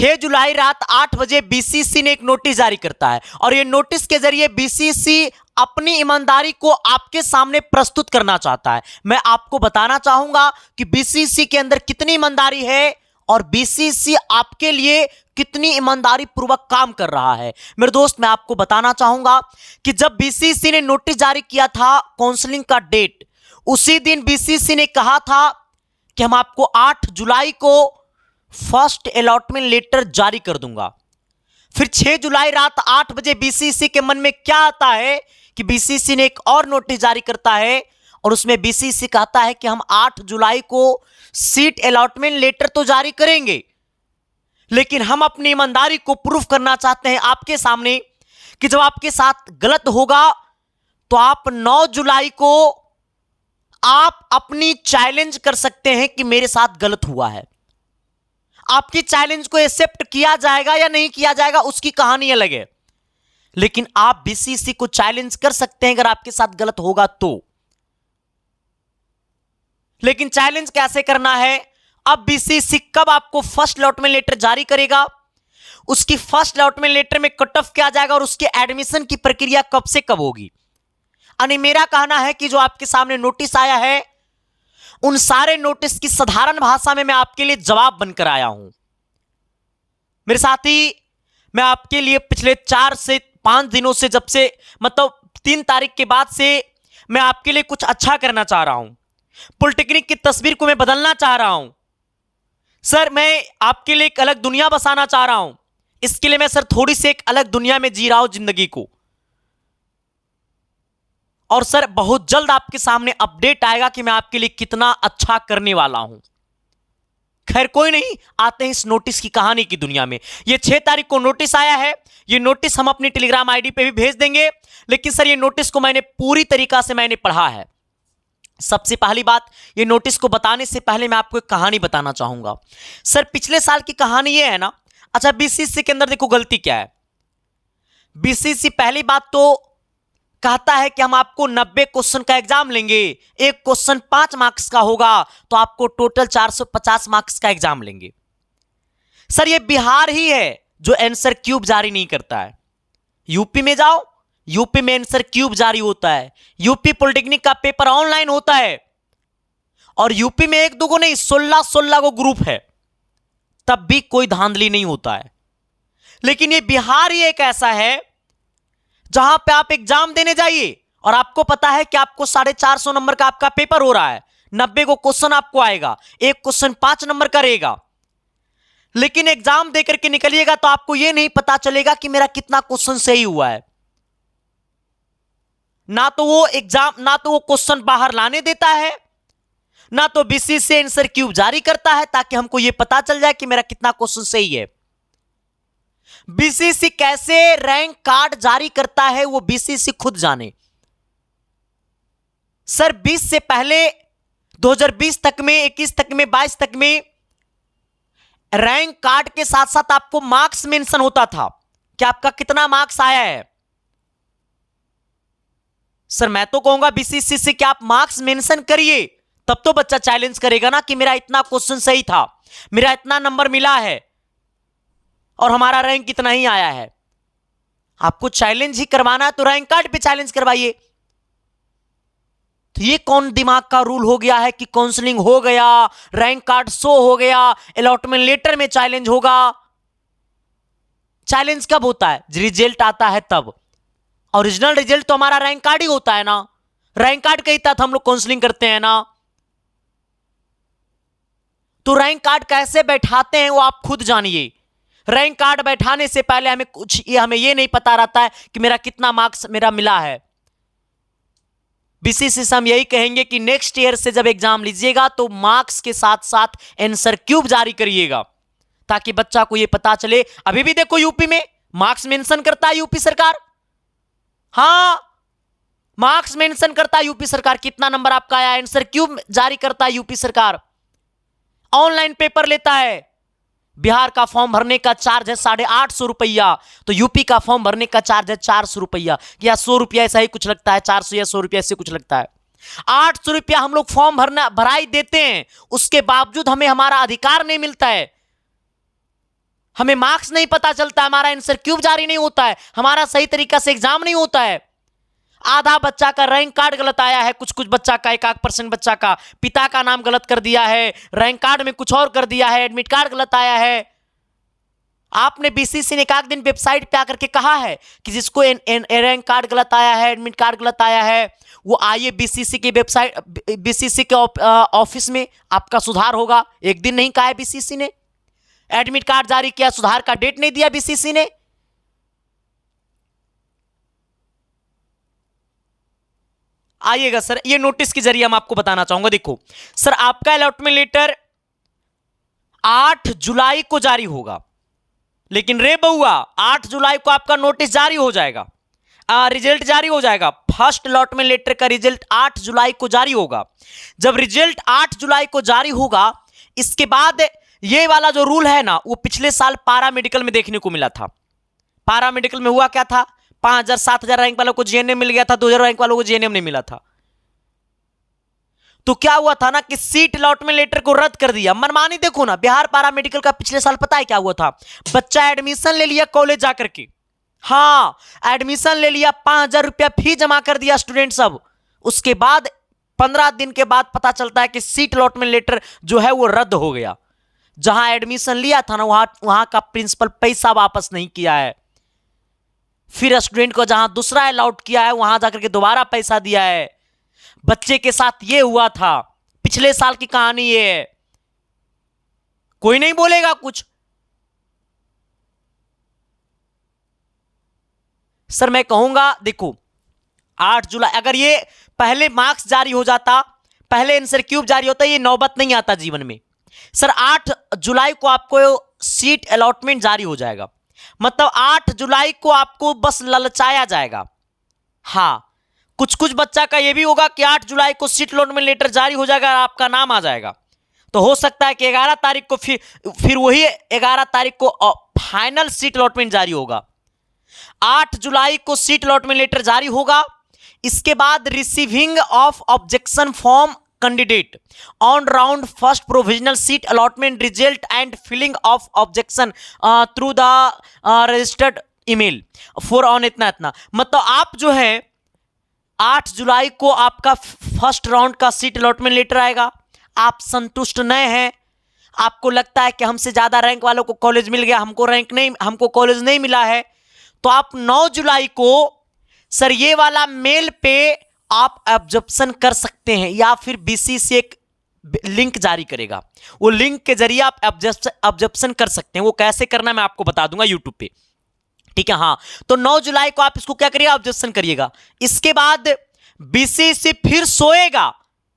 6 जुलाई रात 8 बजे बीसीसी ने एक नोटिस जारी करता है और ये नोटिस के जरिए बीसीसी अपनी ईमानदारी को आपके सामने प्रस्तुत करना चाहता है। मैं आपको बताना चाहूंगा कि बीसीसी के अंदर कितनी ईमानदारी है और बीसीसी आपके लिए कितनी ईमानदारी पूर्वक काम कर रहा है। मेरे दोस्त, मैं आपको बताना चाहूंगा कि जब बीसीसी ने नोटिस जारी किया था काउंसलिंग का डेट, उसी दिन बीसीसी ने कहा था कि हम आपको 8 जुलाई को फर्स्ट अलॉटमेंट लेटर जारी कर दूंगा। फिर 6 जुलाई रात 8 बजे बीसीसी के मन में क्या आता है कि बीसीसी ने एक और नोटिस जारी करता है और उसमें बीसीसी कहता है कि हम 8 जुलाई को सीट अलॉटमेंट लेटर तो जारी करेंगे, लेकिन हम अपनी ईमानदारी को प्रूफ करना चाहते हैं आपके सामने कि जब आपके साथ गलत होगा तो आप 9 जुलाई को आप अपनी चैलेंज कर सकते हैं कि मेरे साथ गलत हुआ है। आपकी चैलेंज को एक्सेप्ट किया जाएगा या नहीं किया जाएगा उसकी कहानी अलग है, लेकिन आप बीसीसी को चैलेंज कर सकते हैं अगर आपके साथ गलत होगा तो। लेकिन चैलेंज कैसे करना है? अब बीसीसी कब आपको फर्स्ट अलॉटमेंट लेटर जारी करेगा, उसकी फर्स्ट अलॉटमेंट लेटर में कट ऑफ क्या जाएगा और उसके एडमिशन की प्रक्रिया कब से कब होगी। यानी मेरा कहना है कि जो आपके सामने नोटिस आया है उन सारे नोटिस की साधारण भाषा में मैं आपके लिए जवाब बनकर आया हूं। मेरे साथी, मैं आपके लिए पिछले 4 से 5 दिनों से, जब से मतलब 3 तारीख के बाद से मैं आपके लिए कुछ अच्छा करना चाह रहा हूं। पॉलिटेक्निक की तस्वीर को मैं बदलना चाह रहा हूं। सर, मैं आपके लिए एक अलग दुनिया बसाना चाह रहा हूं। इसके लिए मैं सर थोड़ी सी एक अलग दुनिया में जी रहा हूं जिंदगी को। और सर बहुत जल्द आपके सामने अपडेट आएगा कि मैं आपके लिए कितना अच्छा करने वाला हूं। खैर कोई नहीं, आते हैं इस नोटिस की कहानी की दुनिया में। ये 6 तारीख को नोटिस आया है। ये नोटिस हम अपनी टेलीग्राम आईडी पे भी भेज देंगे, लेकिन सर ये नोटिस को मैंने पूरी तरीका से पढ़ा है। सबसे पहली बात, ये नोटिस को बताने से पहले मैं आपको एक कहानी बताना चाहूंगा। सर पिछले साल की कहानी ये है ना। अच्छा, बीसीसी के अंदर देखो गलती क्या है। बीसीसी पहली बात तो कहता है कि हम आपको 90 क्वेश्चन का एग्जाम लेंगे, एक क्वेश्चन 5 मार्क्स का होगा तो आपको टोटल 450 मार्क्स का एग्जाम लेंगे। सर ये बिहार ही है जो आंसर क्यूब जारी नहीं करता है। यूपी में जाओ, यूपी में आंसर क्यूब जारी होता है। यूपी पॉलिटेक्निक का पेपर ऑनलाइन होता है और यूपी में 1-2 को नहीं 16 को ग्रुप है, तब भी कोई धांधली नहीं होता है। लेकिन ये बिहार ही एक ऐसा है जहां पे आप एग्जाम देने जाइए और आपको पता है कि आपको 450 नंबर का आपका पेपर हो रहा है, 90 को क्वेश्चन आपको आएगा, एक क्वेश्चन 5 नंबर का रहेगा, लेकिन एग्जाम देकर के निकलिएगा तो आपको यह नहीं पता चलेगा कि मेरा कितना क्वेश्चन सही हुआ है। ना तो वो क्वेश्चन बाहर लाने देता है, ना तो बीसीसी आंसर क्यूब जारी करता है ताकि हमको यह पता चल जाए कि मेरा कितना क्वेश्चन सही है। बीसीसी कैसे रैंक कार्ड जारी करता है वो बीसीसी खुद जाने। सर 20 से पहले 2020 तक में, 21 तक में, 22 तक में रैंक कार्ड के साथ साथ आपको मार्क्स मेंशन होता था कि आपका कितना मार्क्स आया है। सर मैं तो कहूंगा बीसीसी से कि आप मार्क्स मेंशन करिए, तब तो बच्चा चैलेंज करेगा ना कि मेरा इतना क्वेश्चन सही था, मेरा इतना नंबर मिला है और हमारा रैंक कितना ही आया है। आपको चैलेंज ही करवाना है तो रैंक कार्ड पे चैलेंज करवाइए। तो ये कौन दिमाग का रूल हो गया है कि काउंसलिंग हो गया, रैंक कार्ड शो हो गया, अलॉटमेंट लेटर में चैलेंज होगा। चैलेंज कब होता है? रिजल्ट आता है तब। ओरिजिनल रिजल्ट तो हमारा रैंक कार्ड ही होता है ना। रैंक कार्ड के तहत हम लोग काउंसलिंग करते हैं ना। तो रैंक कार्ड कैसे बैठाते हैं वो आप खुद जानिए। रैंक कार्ड बैठाने से पहले हमें ये नहीं पता रहता है कि मेरा कितना मार्क्स मेरा मिला है। बीसीसी से हम यही कहेंगे कि नेक्स्ट ईयर से जब एग्जाम लीजिएगा तो मार्क्स के साथ साथ आंसर क्यूब जारी करिएगा ताकि बच्चा को ये पता चले। अभी भी देखो यूपी में मार्क्स मेंशन करता है यूपी सरकार। हां, मार्क्स मेंशन करता है यूपी सरकार, कितना नंबर आपका आया, आंसर क्यूब जारी करता है यूपी सरकार। ऑनलाइन पेपर लेता है। बिहार का फॉर्म भरने का चार्ज है 850 रुपया, तो यूपी का फॉर्म भरने का चार्ज है 400 रुपया या 100 रुपया, ऐसा ही कुछ लगता है, 400 या 100 रुपया ऐसे कुछ लगता है। 800 रुपया हम लोग फॉर्म भराई देते हैं, उसके बावजूद हमें हमारा अधिकार नहीं मिलता है। हमें मार्क्स नहीं पता चलता, हमारा आंसर क्यूब जारी नहीं होता है, हमारा सही तरीका से एग्जाम नहीं होता है। आधा बच्चा का रैंक कार्ड गलत आया है, कुछ कुछ बच्चा का 1% बच्चा का पिता का नाम गलत कर दिया है, रैंक कार्ड में कुछ और कर दिया है, एडमिट कार्ड गलत आया है। आपने बीसीसी ने एक दिन वेबसाइट पे आकर के कहा है कि जिसको रैंक कार्ड गलत आया है, एडमिट कार्ड गलत आया है, वो आइए बीसीसी की वेबसाइट, बीसीसी के ऑफिस में, आपका सुधार होगा। एक दिन नहीं कहा है बीसीसी ने, एडमिट कार्ड जारी किया, सुधार का डेट नहीं दिया बीसीसी ने। आइएगा सर, ये नोटिस के जरिए हम आपको बताना चाहूंगा। देखो सर, आपका अलॉटमेंट लेटर 8 जुलाई को जारी होगा, लेकिन रे बउआ 8 जुलाई को आपका नोटिस जारी हो जाएगा, रिजल्ट जारी हो जाएगा। फर्स्ट अलॉटमेंट लेटर का रिजल्ट 8 जुलाई को जारी होगा। जब रिजल्ट 8 जुलाई को जारी होगा, इसके बाद ये वाला जो रूल है ना, वो पिछले साल पारा मेडिकल में देखने को मिला था। पारा मेडिकल में हुआ क्या था, 5000 7000 रैंक वालों को जीएनएम मिल गया था, 2000 रैंक वालों को जीएनएम नहीं मिला था। तो क्या हुआ था ना कि सीट अलॉटमेंट लेटर को रद्द कर दिया, मनमानी। देखो ना, बिहार पारा मेडिकल का पिछले साल पता है क्या हुआ था, बच्चा एडमिशन ले लिया कॉलेज जाकर के, हाँ एडमिशन ले लिया, 5000 रुपया फी जमा कर दिया स्टूडेंट सब। उसके बाद 15 दिन के बाद पता चलता है कि सीट अलॉटमेंट लेटर जो है वो रद्द हो गया। जहां एडमिशन लिया था ना, वहां का प्रिंसिपल पैसा वापस नहीं किया है। फिर स्टूडेंट को जहां दूसरा अलॉट किया है, वहां जाकर के दोबारा पैसा दिया है। बच्चे के साथ ये हुआ था, पिछले साल की कहानी ये है। कोई नहीं बोलेगा कुछ। सर मैं कहूंगा, देखो 8 जुलाई अगर ये पहले मार्क्स जारी हो जाता, पहले आंसर क्यूब जारी होता, ये नौबत नहीं आता जीवन में। सर 8 जुलाई को आपको सीट अलॉटमेंट जारी हो जाएगा, मतलब 8 जुलाई को आपको बस ललचाया जाएगा। हाँ, कुछ कुछ बच्चा का ये भी होगा कि 8 जुलाई को सीट अलॉटमेंट लेटर जारी हो जाएगा, आपका नाम आ जाएगा। तो हो सकता है कि 11 तारीख को फिर वही 11 तारीख को फाइनल सीट अलॉटमेंट जारी होगा। 8 जुलाई को सीट अलॉटमेंट लेटर जारी होगा। इसके बाद receiving of objection form candidate on round first provisional seat allotment result and filling of objection through the registered email for on इतना मतलब आप जो है 8 जुलाई को आपका फर्स्ट राउंड का सीट अलॉटमेंट लेटर आएगा। आप संतुष्ट नहीं हैं, आपको लगता है कि हमसे ज्यादा रैंक वालों को कॉलेज मिल गया, हमको कॉलेज नहीं मिला है, तो आप 9 जुलाई को सर ये वाला मेल पे आप ऑब्जेक्शन कर सकते हैं, या फिर बीसीसी एक लिंक जारी करेगा, वो लिंक के जरिए आप ऑब्जेक्शन कर सकते हैं। वो कैसे करना मैं आपको बता दूंगा यूट्यूब पे, ठीक है। हाँ, तो 9 जुलाई को आप इसको क्या करिएगा, ऑब्जेक्शन करिएगा। इसके बाद बीसीसी फिर सोएगा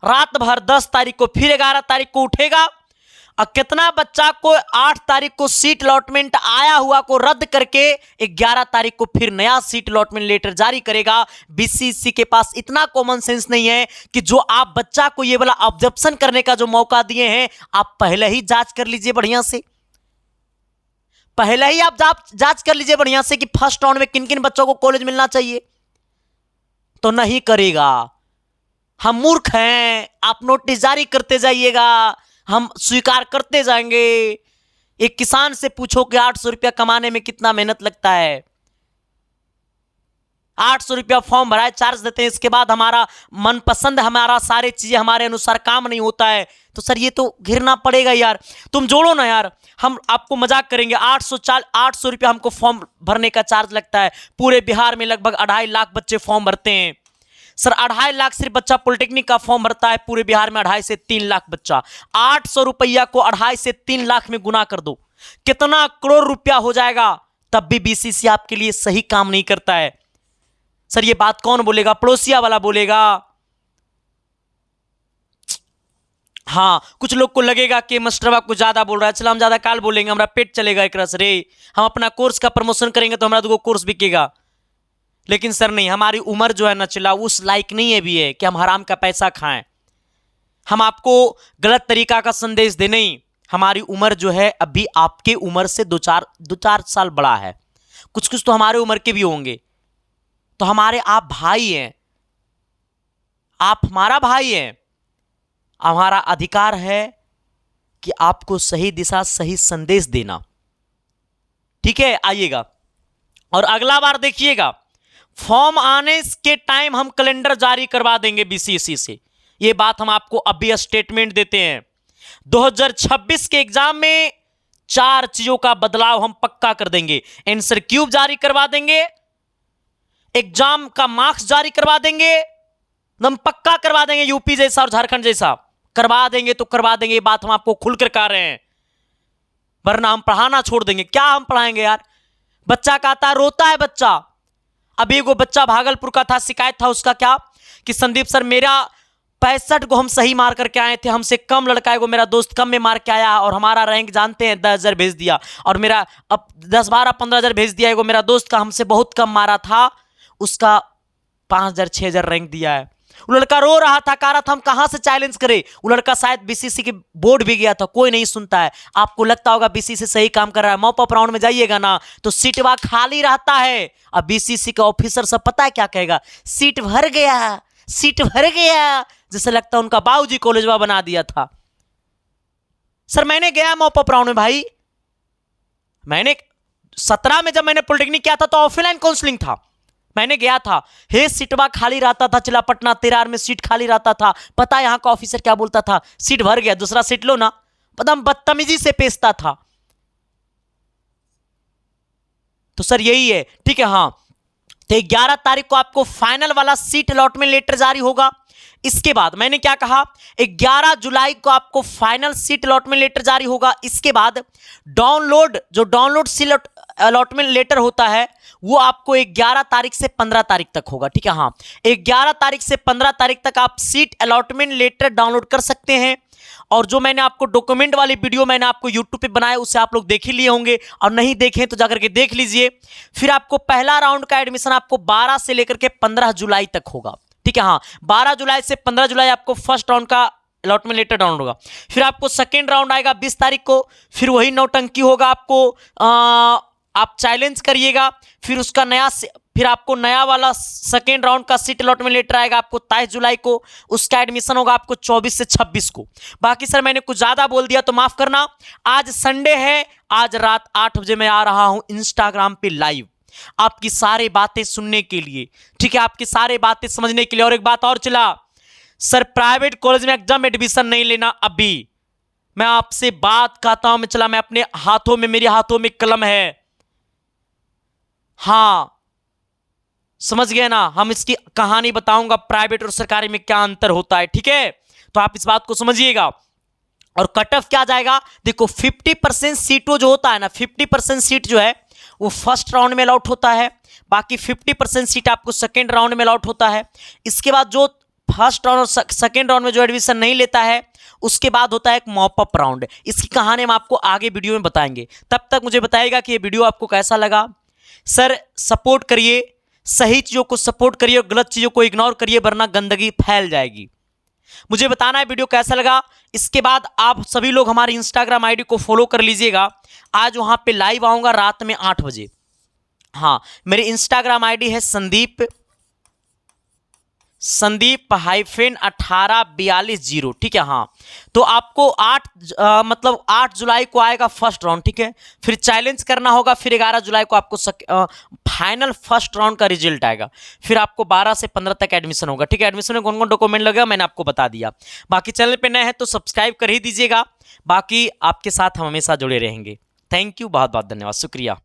रात भर, 10 तारीख को फिर 11 तारीख को उठेगा, और कितना बच्चा को 8 तारीख को सीट अलॉटमेंट आया हुआ को रद्द करके 11 तारीख को फिर नया सीट अलॉटमेंट लेटर जारी करेगा। बीसीसी के पास इतना कॉमन सेंस नहीं है कि जो आप बच्चा को ये वाला ऑब्जेक्शन करने का जो मौका दिए हैं, आप पहले ही जांच कर लीजिए बढ़िया से, पहले ही आप जांच कर लीजिए बढ़िया से कि फर्स्ट राउंड में किन किन बच्चों को कॉलेज मिलना चाहिए। तो नहीं करेगा, हम मूर्ख हैं। आप नोटिस जारी करते जाइएगा, हम स्वीकार करते जाएंगे। एक किसान से पूछो कि 800 रुपया कमाने में कितना मेहनत लगता है। 800 रुपया फॉर्म भराए, चार्ज देते हैं, इसके बाद हमारा मनपसंद, हमारा सारे चीजें हमारे अनुसार काम नहीं होता है, तो सर ये तो घिरना पड़ेगा यार। तुम जोड़ो ना यार, हम आपको मजाक करेंगे। 800 रुपया हमको फॉर्म भरने का चार्ज लगता है। पूरे बिहार में लगभग 2.5 लाख बच्चे फॉर्म भरते हैं। सर 2.5 लाख सिर्फ बच्चा पॉलिटेक्निक का फॉर्म भरता है, पूरे बिहार में 2.5 से 3 लाख बच्चा। 800 रुपया को 2.5 से 3 लाख में गुना कर दो, कितना करोड़ रुपया हो जाएगा। तब भी बीसीसी आपके लिए सही काम नहीं करता है। सर ये बात कौन बोलेगा, पड़ोसिया वाला बोलेगा। हाँ, कुछ लोग को लगेगा कि मास्टरवा कुछ ज्यादा बोल रहा है, चलो हम ज्यादा काल बोलेंगे, हमारा पेट चलेगा एक रस रे, हम अपना कोर्स का प्रमोशन करेंगे तो हमारा 2 कोर्स बिकेगा। लेकिन सर नहीं, हमारी उम्र जो है ना चला उस लायक नहीं है भी है कि हम हराम का पैसा खाएं। हम आपको गलत तरीका का संदेश दे नहीं। हमारी उम्र जो है अभी आपके उम्र से 2-4 साल बड़ा है, कुछ कुछ तो हमारे उम्र के भी होंगे। तो हमारे आप भाई हैं, आप हमारा भाई हैं। हमारा अधिकार है कि आपको सही दिशा, सही संदेश देना। ठीक है, आइएगा। और अगला बार देखिएगा, फॉर्म आने के टाइम हम कैलेंडर जारी करवा देंगे बीसीएसई से, ये बात हम आपको अभी स्टेटमेंट देते हैं। 2026 के एग्जाम में 4 चीजों का बदलाव हम पक्का कर देंगे। आंसर क्यूब जारी करवा देंगे, एग्जाम का मार्क्स जारी करवा देंगे, हम पक्का करवा देंगे, यूपी जैसा और झारखंड जैसा करवा देंगे तो करवा देंगे, ये बात हम आपको खुलकर कह रहे हैं। वरना हम पढ़ाना छोड़ देंगे। क्या हम पढ़ाएंगे यार? बच्चा कहता है, रोता है बच्चा। अभी वो बच्चा भागलपुर का था, शिकायत था उसका क्या कि संदीप सर मेरा 65 को हम सही मार करके आए थे, हमसे कम लड़का है वो मेरा दोस्त कम में मार के आया और हमारा रैंक जानते हैं 10,000 भेज दिया, और मेरा अब 10, 12, 15,000 भेज दिया है, वो मेरा दोस्त का हमसे बहुत कम मारा था, उसका 5,000, 6,000 रैंक दिया है। वो लड़का रो रहा था, कह रहा था हम कहां से चैलेंज करें। वो लड़का शायद बीसीसी के बोर्ड भी गया था, कोई नहीं सुनता है। आपको लगता होगा बीसीसी सही काम कर रहा है, मॉप अप राउंड में जाइएगा ना तो सीट वहां खाली रहता है। अब बीसीसी का ऑफिसर सब पता है क्या कहेगा, सीट भर गया, सीट भर गया, जैसे लगता है उनका बाबूजी कॉलेजवा बना दिया था। सर मैंने गया मॉप अप राउंड में भाई, मैंने 17 में जब मैंने पॉलिटेक्निक किया था तो ऑफलाइन काउंसलिंग था, मैंने गया था, हे सीटवा खाली रहता था, जिला पटना 13 में सीट खाली रहता था। पता है यहां का ऑफिसर क्या बोलता था, सीट भर गया दूसरा सीट लो ना, पता बदतमीजी से पेशता था। तो सर यही है, ठीक है। हाँ, तो 11 तारीख को आपको फाइनल वाला सीट अलॉटमेंट लेटर जारी होगा। इसके बाद मैंने क्या कहा, 11 जुलाई को आपको फाइनल सीट अलॉटमेंट लेटर जारी होगा। इसके बाद डाउनलोड सीट अलॉटमेंट लेटर होता है वो आपको 11 तारीख से 15 तारीख तक होगा, ठीक है। हाँ, 11 तारीख से 15 तारीख तक आप सीट अलॉटमेंट लेटर डाउनलोड कर सकते हैं। और जो मैंने आपको डॉक्यूमेंट वाली वीडियो मैंने आपको यूट्यूब पे बनाया उसे आप लोग देख ही लिए होंगे, और नहीं देखें तो जाकर के देख लीजिए। फिर आपको पहला राउंड का एडमिशन आपको 12 से लेकर के 15 जुलाई तक होगा, ठीक है। हाँ, 12 जुलाई से 15 जुलाई आपको फर्स्ट राउंड का अलॉटमेंट लेटर डाउनलोड होगा। फिर आपको सेकेंड राउंड आएगा 20 तारीख को, फिर वही नौटंकी होगा, आपको आप चैलेंज करिएगा, फिर उसका फिर आपको नया वाला सेकेंड राउंड का सीट अलॉटमेंट लेटर आएगा आपको 23 जुलाई को, उसका एडमिशन होगा आपको 24 से 26 को। बाकी सर मैंने कुछ ज्यादा बोल दिया तो माफ करना। आज संडे है, आज रात 8 बजे मैं आ रहा हूं इंस्टाग्राम पे लाइव आपकी सारी बातें सुनने के लिए, ठीक है, आपकी सारी बातें समझने के लिए। और एक बात और चला, सर प्राइवेट कॉलेज में एकदम एडमिशन नहीं लेना। अभी मैं आपसे बात कहता हूं, मैं चला, मैं अपने हाथों में, मेरे हाथों में कलम है, हाँ समझ गए ना। हम इसकी कहानी बताऊंगा प्राइवेट और सरकारी में क्या अंतर होता है, ठीक है, तो आप इस बात को समझिएगा। और कट ऑफ क्या जाएगा, देखो 50% सीटों जो होता है ना, 50% सीट जो है वो फर्स्ट राउंड में अलॉट होता है, बाकी 50% सीट आपको सेकेंड राउंड में अलॉट होता है। इसके बाद जो फर्स्ट राउंड और सेकेंड राउंड में जो एडमिशन नहीं लेता है उसके बाद होता है एक मॉप अप राउंड। इसकी कहानी हम आपको आगे वीडियो में बताएंगे। तब तक मुझे बताइएगा कि ये वीडियो आपको कैसा लगा। सर सपोर्ट करिए, सही चीजों को सपोर्ट करिए, गलत चीजों को इग्नोर करिए, वरना गंदगी फैल जाएगी। मुझे बताना है वीडियो कैसा लगा। इसके बाद आप सभी लोग हमारी इंस्टाग्राम आईडी को फॉलो कर लीजिएगा। आज वहां पे लाइव आऊंगा रात में 8 बजे। हाँ, मेरी इंस्टाग्राम आईडी है संदीप-1842, ठीक है। हाँ, तो आपको 8 जुलाई को आएगा फर्स्ट राउंड, ठीक है, फिर चैलेंज करना होगा, फिर 11 जुलाई को आपको फाइनल फर्स्ट राउंड का रिजल्ट आएगा, फिर आपको 12 से 15 तक एडमिशन होगा, ठीक है। एडमिशन में कौन कौन डॉक्यूमेंट लगेगा मैंने आपको बता दिया। बाकी चैनल पे नए हैं तो सब्सक्राइब कर ही दीजिएगा। बाकी आपके साथ हम हमेशा जुड़े रहेंगे। थैंक यू, बहुत बहुत धन्यवाद, शुक्रिया।